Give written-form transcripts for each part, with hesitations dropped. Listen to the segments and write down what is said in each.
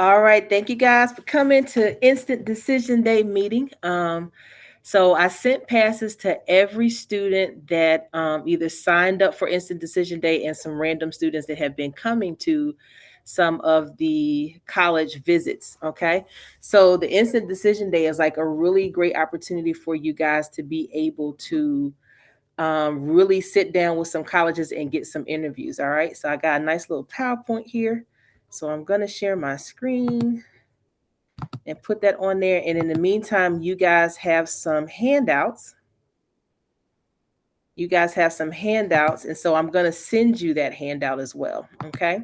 All right, thank you guys for coming to Instant Decision Day meeting. So I sent passes to every student that either signed up for Instant Decision Day and some random students that have been coming to some of the college visits. Okay, so the Instant Decision Day is like a really great opportunity for you guys to be able to really sit down with some colleges and get some interviews. All right, so I got a nice little PowerPoint here. So I'm going to share my screen and put that on there. And in the meantime, you guys have some handouts. You guys have some handouts. And so I'm going to send you that handout as well. Okay.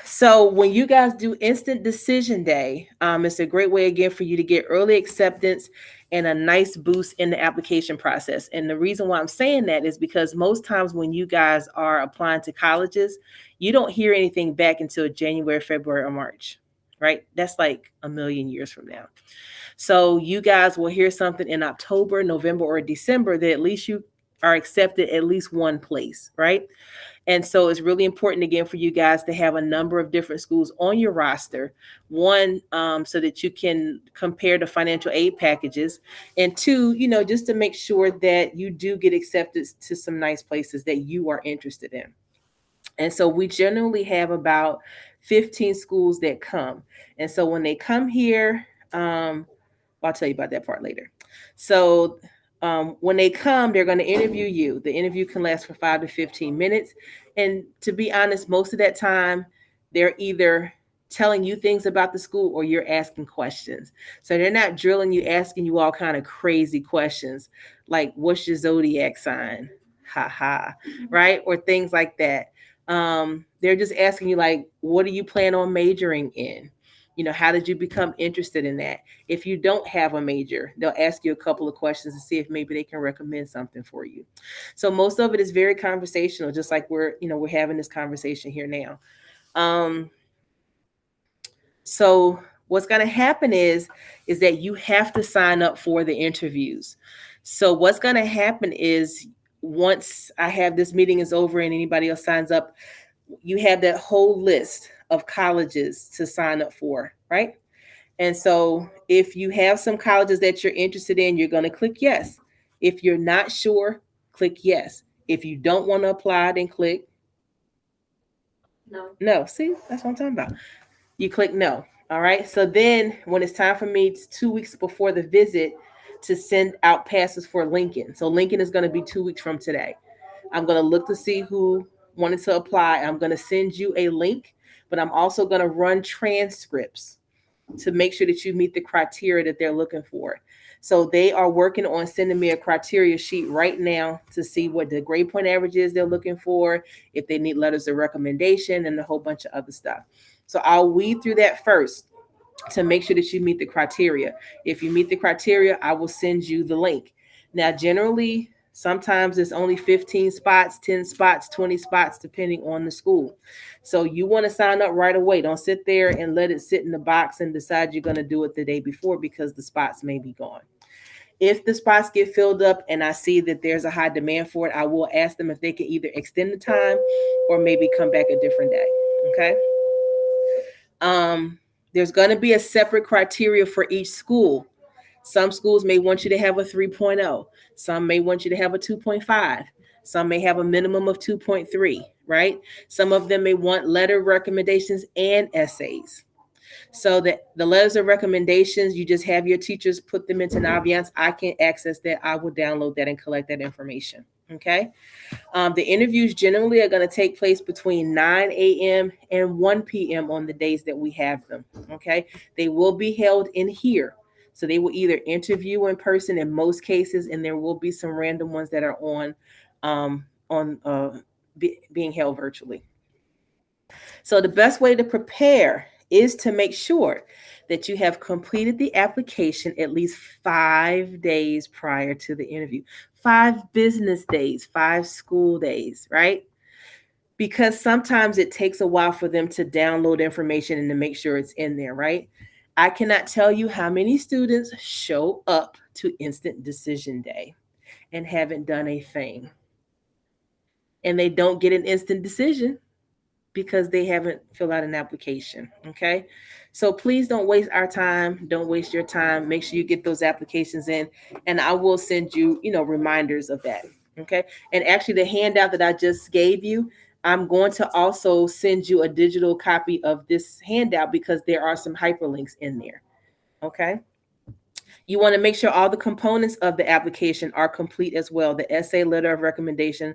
So when you guys do Instant Decision Day, it's a great way again for you to get early acceptance and a nice boost in the application process. And the reason why I'm saying that is because most times when you guys are applying to colleges, you don't hear anything back until January, February, or March, right? That's like a million years from now. So you guys will hear something in October, November, or December that at least you are accepted at least one place, right? And so it's really important again for you guys to have a number of different schools on your roster. One, so that you can compare the financial aid packages, and two, just to make sure that you do get accepted to some nice places that you are interested in. And so we generally have about 15 schools that come. And so when they come here, I'll tell you about that part later. So when they come, they're going to interview you. The interview can last for 5 to 15 minutes. And to be honest, most of that time, they're either telling you things about the school or you're asking questions. So they're not drilling you, asking you all kind of crazy questions like, what's your zodiac sign? Ha ha, right? Or things like that. They're just asking you, like, what do you plan on majoring in? How did you become interested in that? If you don't have a major, they'll ask you a couple of questions to see if maybe they can recommend something for you. So most of it is very conversational, just like we're having this conversation here now. Um, so what's going to happen is that you have to sign up for the interviews. So what's going to happen is once I have this meeting is over and anybody else signs up, you have that whole list of colleges to sign up for, right? And so if you have some colleges that you're interested in, you're going to click yes. If you're not sure, click yes. If you don't want to apply, then click No. no. See, that's what I'm talking about. You click no. All right. So then when it's time for me, it's 2 weeks before the visit to send out passes for Lincoln. So Lincoln is going to be 2 weeks from today. I'm going to look to see who wanted to apply. I'm going to send you a link, but I'm also going to run transcripts to make sure that you meet the criteria that they're looking for. So they are working on sending me a criteria sheet right now to see what the grade point average is they're looking for, if they need letters of recommendation, and a whole bunch of other stuff. So I'll weed through that first to make sure that you meet the criteria. If you meet the criteria, I will send you the link. Now, generally, sometimes it's only 15 spots, 10 spots, 20 spots, depending on the school. So you want to sign up right away. Don't sit there and let it sit in the box and decide you're going to do it the day before because the spots may be gone. If the spots get filled up and I see that there's a high demand for it, I will ask them if they can either extend the time or maybe come back a different day. Okay. Um, there's going to be a separate criteria for each school. Some schools may want you to have a 3.0. Some may want you to have a 2.5. Some may have a minimum of 2.3, right? Some of them may want letter recommendations and essays. So that the letters of recommendations, you just have your teachers put them into Naviance. I can access that. I will download that and collect that information. Okay. The interviews generally are going to take place between 9 a.m. and 1 p.m. on the days that we have them. Okay. They will be held in here. So they will either interview in person in most cases, and there will be some random ones that are being held virtually. So the best way to prepare is to make sure that you have completed the application at least 5 days prior to the interview. 5 business days, 5 school days, right? Because sometimes it takes a while for them to download information and to make sure it's in there, right? I cannot tell you how many students show up to Instant Decision Day and haven't done a thing. And they don't get an instant decision because they haven't filled out an application. Okay. So please don't waste our time. Don't waste your time. Make sure you get those applications in, and I will send you, reminders of that. Okay. And actually, the handout that I just gave you, I'm going to also send you a digital copy of this handout because there are some hyperlinks in there. Okay. You want to make sure all the components of the application are complete as well. The essay, letter of recommendation.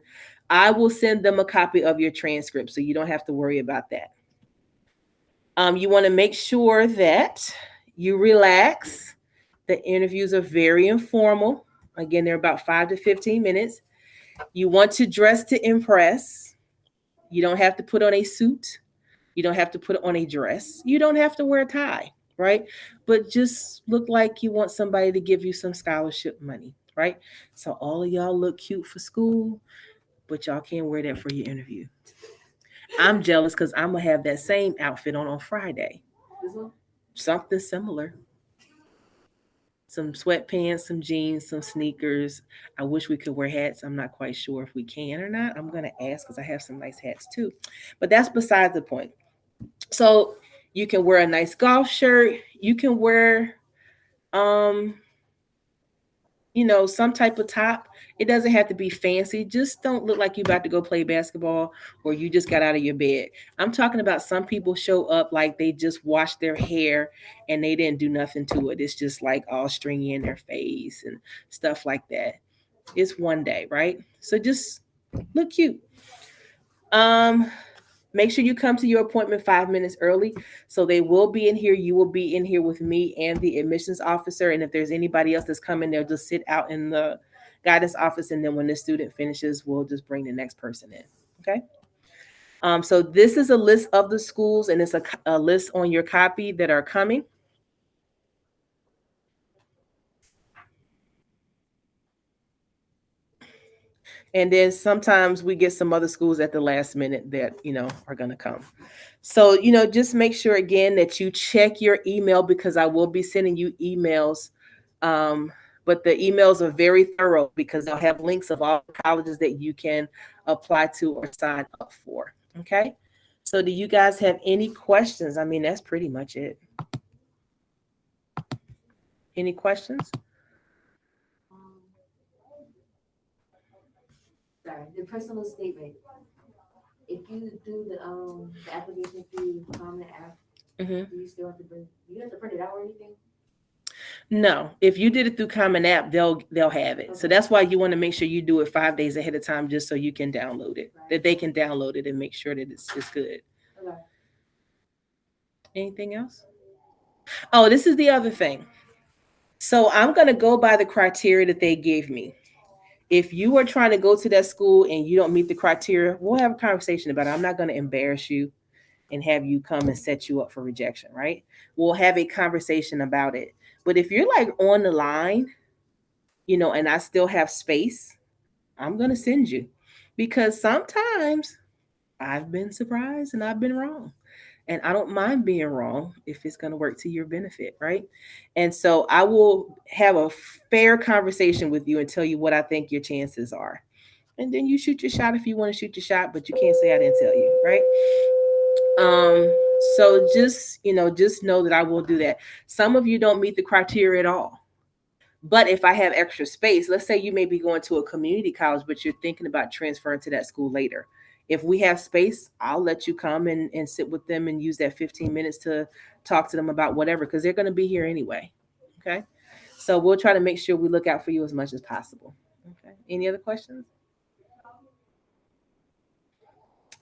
I will send them a copy of your transcript, so you don't have to worry about that. You want to make sure that you relax. The interviews are very informal. Again, they're about 5 to 15 minutes. You want to dress to impress. You don't have to put on a suit. You don't have to put on a dress. You don't have to wear a tie, right? But just look like you want somebody to give you some scholarship money, right? So all of y'all look cute for school, but y'all can't wear that for your interview. I'm jealous because I'm gonna have that same outfit on Friday. Something similar. Some sweatpants, some jeans, some sneakers. I wish we could wear hats. I'm not quite sure if we can or not. I'm gonna ask because I have some nice hats too. But that's beside the point. So you can wear a nice golf shirt. You can wear um some type of top. It doesn't have to be fancy. Just don't look like you about to go play basketball or you just got out of your bed. I'm talking about some people show up like they just washed their hair and they didn't do nothing to it. It's just like all stringy in their face and stuff like that. It's one day, right? So just look cute. Um Make sure you come to your appointment 5 minutes early. So they will be in here. You will be in here with me and the admissions officer. And if there's anybody else that's coming, they'll just sit out in the guidance office. And then when the student finishes, we'll just bring the next person in. Okay. So this is a list of the schools, and it's a list on your copy that are coming. And then sometimes we get some other schools at the last minute that, are going to come. So, just make sure again that you check your email because I will be sending you emails. But the emails are very thorough because they'll have links of all the colleges that you can apply to or sign up for. Okay. So, do you guys have any questions? I mean, that's pretty much it. Any questions? Sorry, the personal statement. If you do the application through Common App, Mm-hmm. do you still have to bring? Do you have to print it out or anything? No, if you did it through Common App, they'll have it. So Okay. that's why you want to make sure you do it 5 days ahead of time, just so you can download it. Right. That they can download it and make sure that it's good. Okay. Anything else? Oh, this is the other thing. So I'm gonna go by the criteria that they gave me. If you are trying to go to that school and you don't meet the criteria, we'll have a conversation about it. I'm not gonna embarrass you and have you come and set you up for rejection, right? We'll have a conversation about it. But if you're like on the line, and I still have space, I'm going to send you because sometimes I've been surprised and I've been wrong. And I don't mind being wrong if it's going to work to your benefit, right? And so I will have a fair conversation with you and tell you what I think your chances are. And then you shoot your shot if you want to shoot your shot, but you can't say I didn't tell you, right? Um, so just know that I will do that. Some of you don't meet the criteria at all. But if I have extra space, let's say you may be going to a community college, but you're thinking about transferring to that school later. If we have space, I'll let you come and sit with them and use that 15 minutes to talk to them about whatever, because they're going to be here anyway. Okay. So we'll try to make sure we look out for you as much as possible. Okay. Any other questions?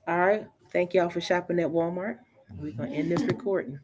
All right. Thank y'all for shopping at Walmart. We're going to end this recording.